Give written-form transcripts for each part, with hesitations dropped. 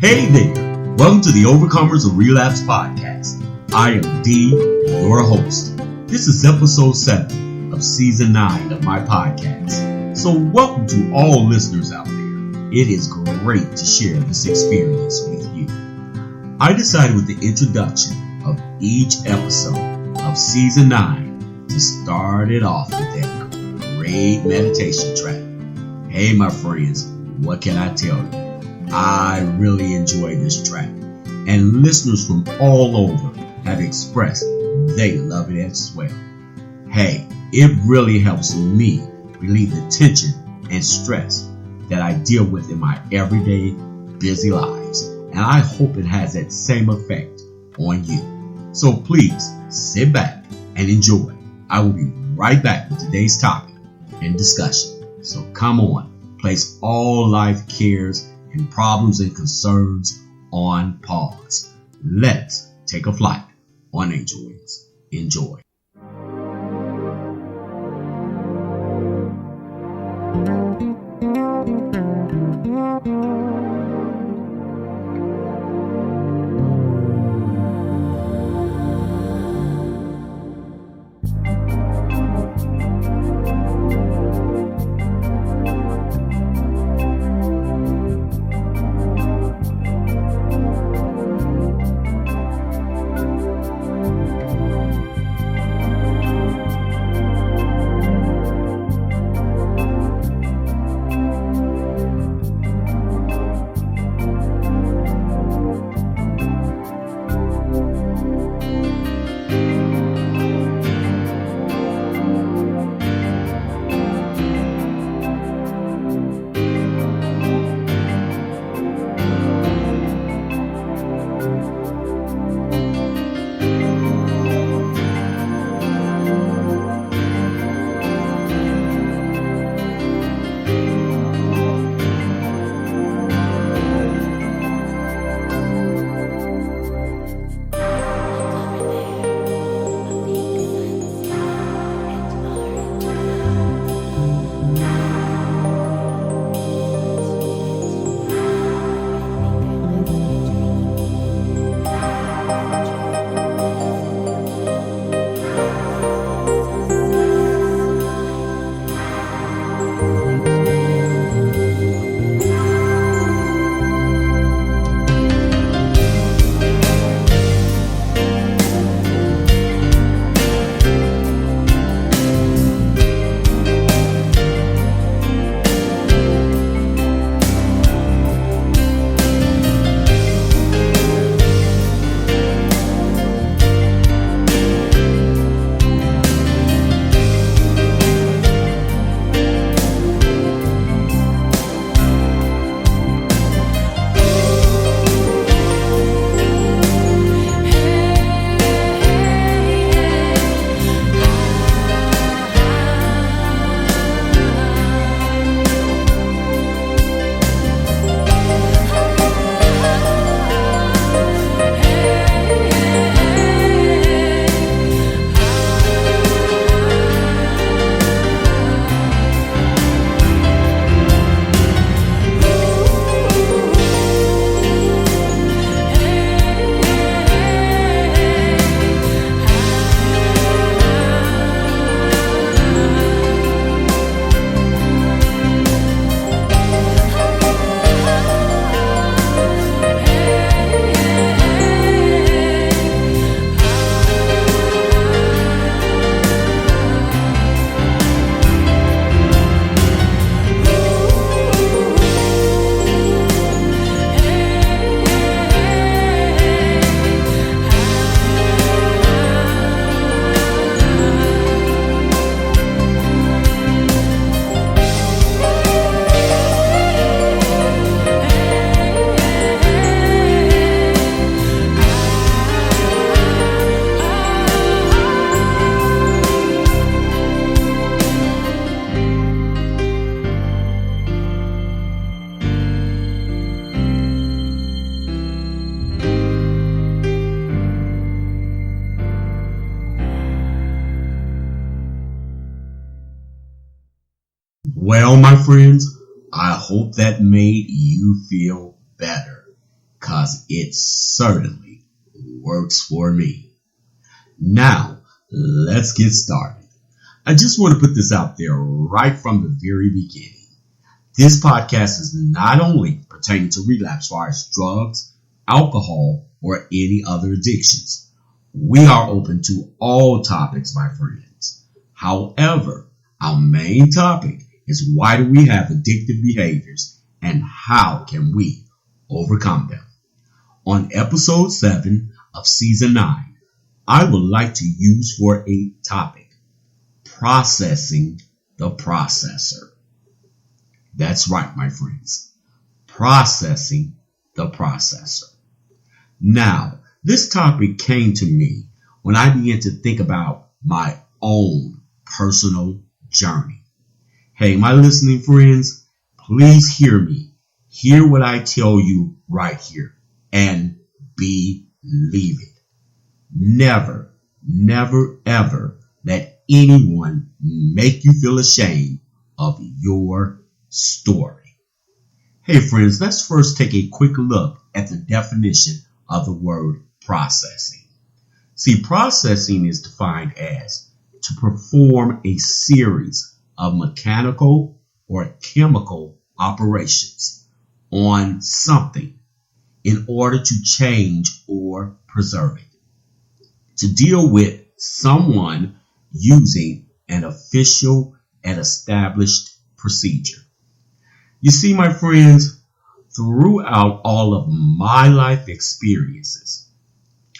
Hey there! Welcome to the Overcomers of Relapse podcast. I am D, your host. This is episode 7 of season 9 of my podcast. So welcome to all listeners out there. It is great to share this experience with you. I decided with the introduction of each episode of season 9 to start it off with that great meditation track. Hey my friends, what can I tell you? I really enjoy this track, and listeners from all over have expressed they love it as well. Hey, it really helps me relieve the tension and stress that I deal with in my everyday busy lives, and I hope it has that same effect on you. So please sit back and enjoy. I will be right back with today's topic and discussion. So come on, place all life cares and problems and concerns on pause. Let's take a flight on Angel Wings. Enjoy. Well, my friends, I hope that made you feel better. 'cause it certainly works for me. Now, let's get started. I just want to put this out there right from the very beginning. This podcast is not only pertaining to relapse as far as drugs, alcohol, or any other addictions. We are open to all topics, my friends. However, our main topic is why do we have addictive behaviors and how can we overcome them? On episode 7 of season 9, I would like to use for a topic, processing the processor. That's right, my friends. Processing the processor. Now, this topic came to me when I began to think about my own personal journey. Hey, my listening friends, please hear me. Hear what I tell you right here and believe it. Never, never, ever let anyone make you feel ashamed of your story. Hey friends, let's first take a quick look at the definition of the word processing. See, processing is defined as to perform a series of mechanical or chemical operations on something in order to change or preserve it. To deal with someone using an official and established procedure. You see, my friends, throughout all of my life experiences,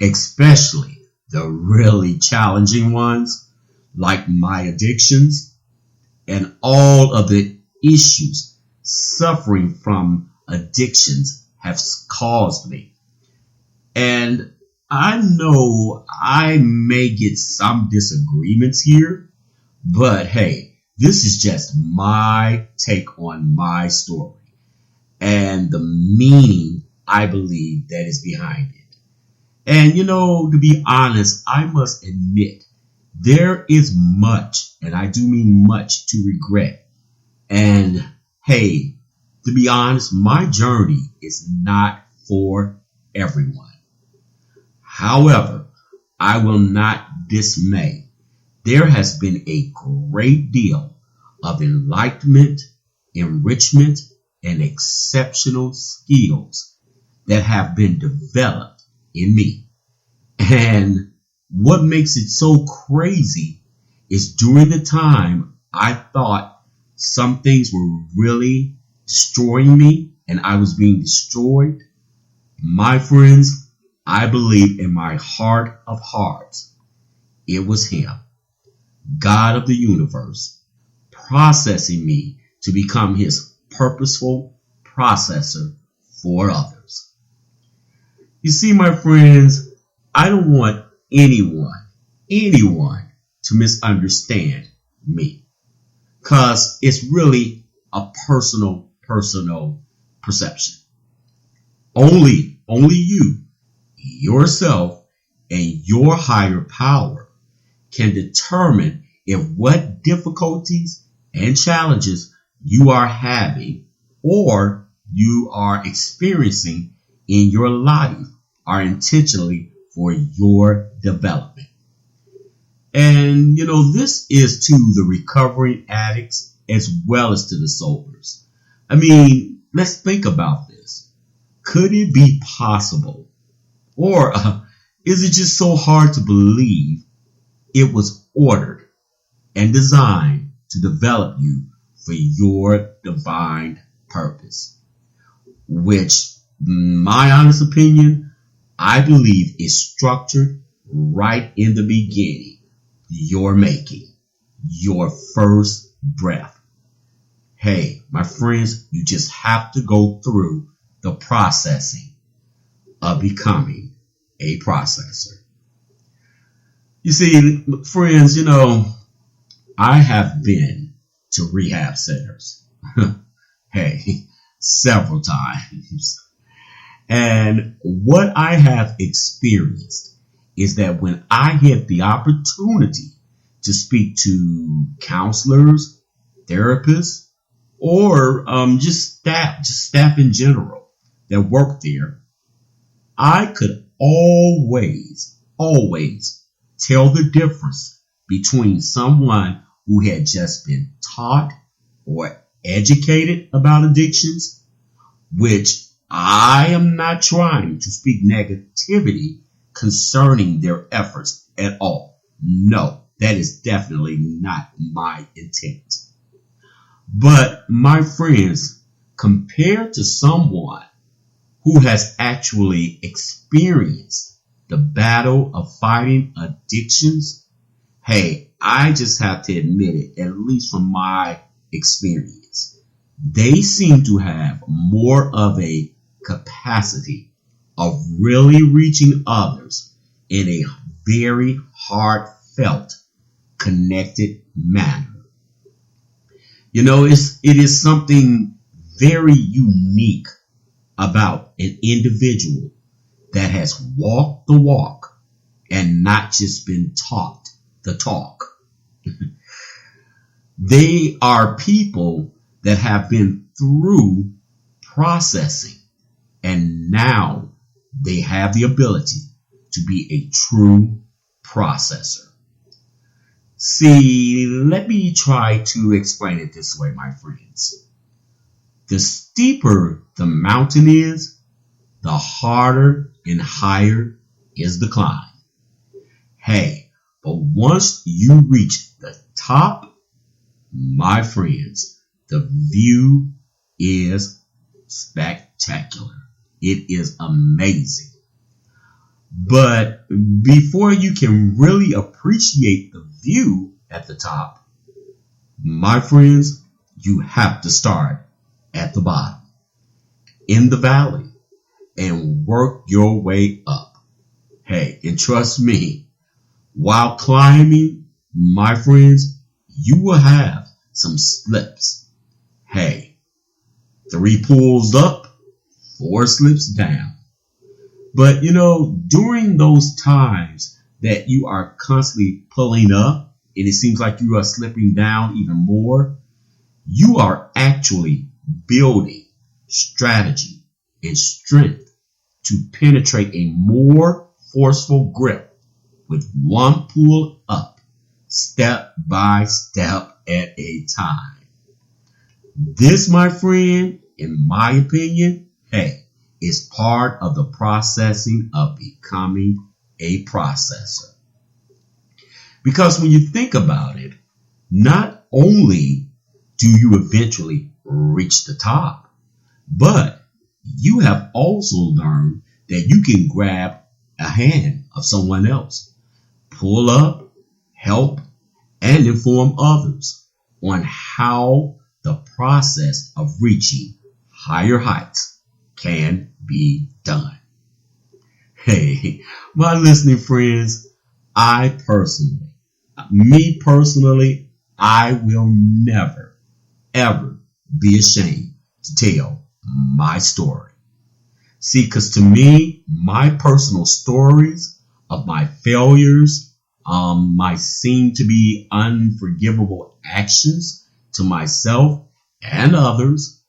especially the really challenging ones, like my addictions, and all of the issues suffering from addictions have caused me. And I know I may get some disagreements here, but hey, this is just my take on my story and the meaning I believe that is behind it. And to be honest, I must admit there is much, and I do mean much, to regret. And hey, to be honest, my journey is not for everyone. However, I will not dismay. There has been a great deal of enlightenment, enrichment, and exceptional skills that have been developed in me. And what makes it so crazy is during the time I thought some things were really destroying me and I was being destroyed, my friends, I believe in my heart of hearts, it was Him, God of the universe, processing me to become His purposeful processor for others. You see, my friends, I don't want anyone to misunderstand me, because it's really a personal perception. Only you, yourself, and your higher power can determine if what difficulties and challenges you are having or you are experiencing in your life are intentionally for your development. And this is to the recovering addicts as well as to the sobers. I mean, let's think about this. Could it be possible, or is it just so hard to believe it was ordered and designed to develop you for your divine purpose, which, my honest opinion, I believe is structured right in the beginning, your making, your first breath. Hey, my friends, you just have to go through the processing of becoming a processor. You see, friends, I have been to rehab centers. Hey, several times. And what I have experienced is that when I had the opportunity to speak to counselors, therapists, or just staff in general that work there, I could always tell the difference between someone who had just been taught or educated about addictions, which I am not trying to speak negativity concerning their efforts at all. No, that is definitely not my intent. But my friends, compared to someone who has actually experienced the battle of fighting addictions, hey, I just have to admit it, at least from my experience, they seem to have more of a capacity of really reaching others in a very heartfelt, connected manner. You know, it is something very unique about an individual that has walked the walk and not just been taught the talk. They are people that have been through processing, and now they have the ability to be a true processor. See, let me try to explain it this way, my friends. The steeper the mountain is, the harder and higher is the climb. Hey, but once you reach the top, my friends, the view is spectacular. It is amazing. But before you can really appreciate the view at the top, my friends, you have to start at the bottom, in the valley, and work your way up. Hey, and trust me, while climbing, my friends, you will have some slips. Hey, 3 pulls up, 4 slips down. But you know, during those times that you are constantly pulling up and it seems like you are slipping down even more, you are actually building strategy and strength to penetrate a more forceful grip with one pull up, step by step at a time. This, my friend, in my opinion, hey, is part of the processing of becoming a processor. Because when you think about it, not only do you eventually reach the top, but you have also learned that you can grab a hand of someone else, pull up, help, and inform others on how the process of reaching higher heights can be done. Hey, my listening friends, I will never, ever be ashamed to tell my story. See, because to me, my personal stories of my failures, my seem to be unforgivable actions to myself and others,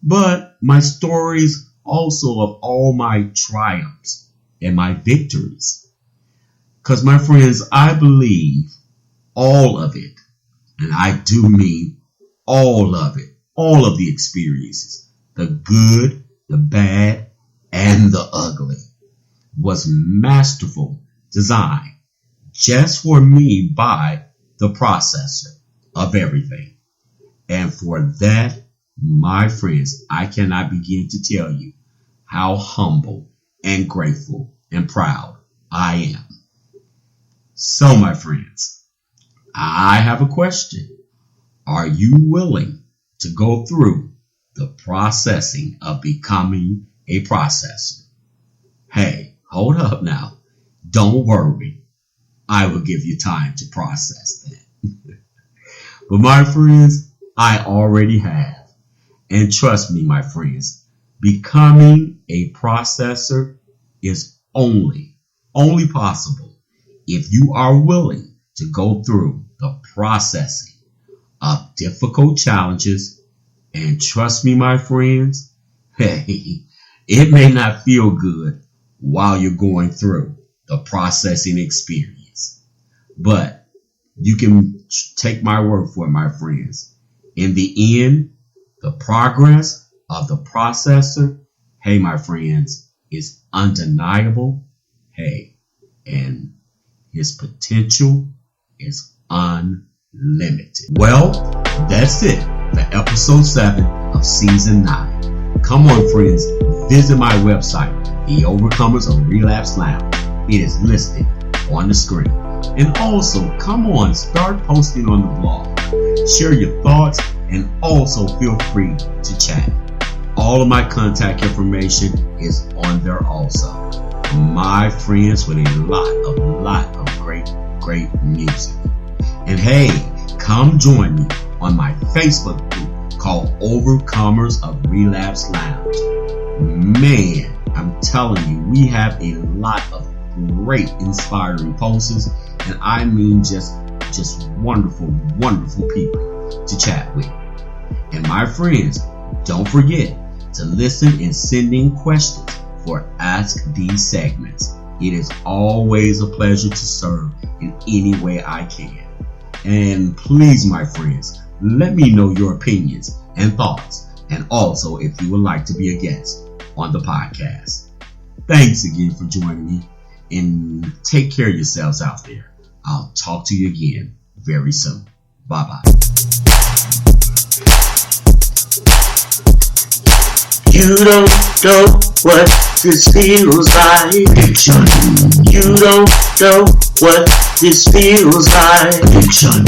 but my stories also of all my triumphs and my victories. Because my friends, I believe all of it, and I do mean all of it, all of the experiences, the good, the bad, and the ugly, was masterful design just for me by the processor of everything. And for that, my friends, I cannot begin to tell you how humble and grateful and proud I am. So, my friends, I have a question. Are you willing to go through the processing of becoming a processor? Hey, hold up now. Don't worry. I will give you time to process that. But my friends, I already have. And trust me, my friends, becoming a processor is only possible if you are willing to go through the processing of difficult challenges. And trust me, my friends, hey, it may not feel good while you're going through the processing experience. But you can take my word for it, my friends. In the end, the progress of the processor, hey, my friends, is undeniable. Hey, and his potential is unlimited. Well, that's it for episode 7 of season 9. Come on, friends, visit my website, The Overcomers of Relapse Lounge. It is listed on the screen. And also, come on, start posting on the blog. Share your thoughts and also feel free to chat. All of my contact information is on there also. My friends, with a lot of great music. And hey, come join me on my Facebook group called Overcomers of Relapse Lounge. Man, I'm telling you, we have a lot of great inspiring posts, and I mean just wonderful people to chat with. And my friends, don't forget to listen and send in questions for Ask These segments. It is always a pleasure to serve in any way I can. And please, my friends, let me know your opinions and thoughts, and also if you would like to be a guest on the podcast. Thanks again for joining me, and take care of yourselves out there. I'll talk to you again very soon. Bye-bye. You don't know what this feels like. Addiction. You don't know what this feels like. Addiction.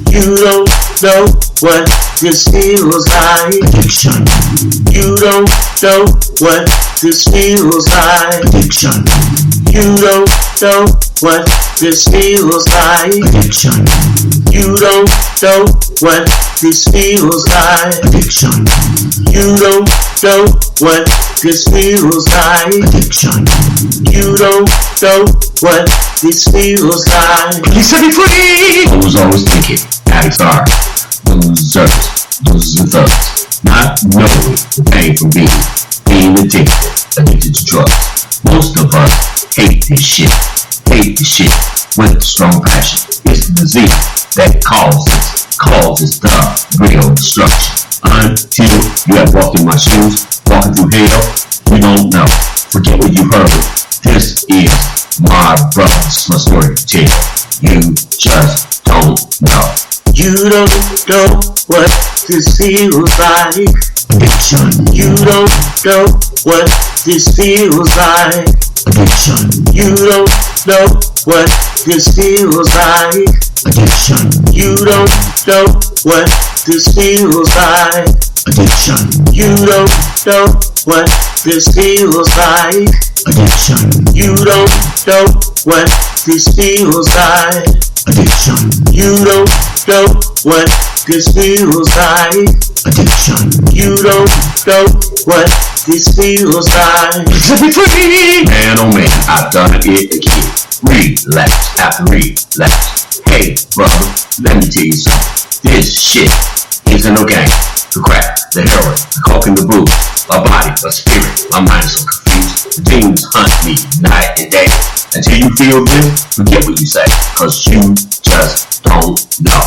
You don't know what this feels like. Addiction. You don't know what this feels like. Addiction. You don't know what this feels like. Addiction. You don't know what this feels like. Addiction. You don't know what this feels like. Addiction. You don't know what this feels like. You set me free! I was always thinking, addicts are losers and thugs, not knowing the pain from being addicted to drugs. Most of us hate this shit with strong passion. It's the disease that causes the real destruction. Until you have walked in my shoes, walking through hell, you don't know. Forget what you heard. This is my brother's my story to tell. You just don't know. You don't know what this feels like. Addiction. You don't know what this feels like. Addiction. You don't know what this feels like. Addiction. You don't know what this feels like. Addiction. You don't know what this feels like. Addiction. You don't know what this feels like. Addiction. You don't know what this feels like. Addiction. You don't know what this feels like. Set me free! Man, oh man, I've done it again. Relapse after relapse. Hey, brother, let me tell you something. This shit isn't no game. The crack, the heroin, the coke and the booze. My body, my spirit, my mind is so confused. The demons hunt me night and day. Until you feel this, forget what you say, cause you just don't know.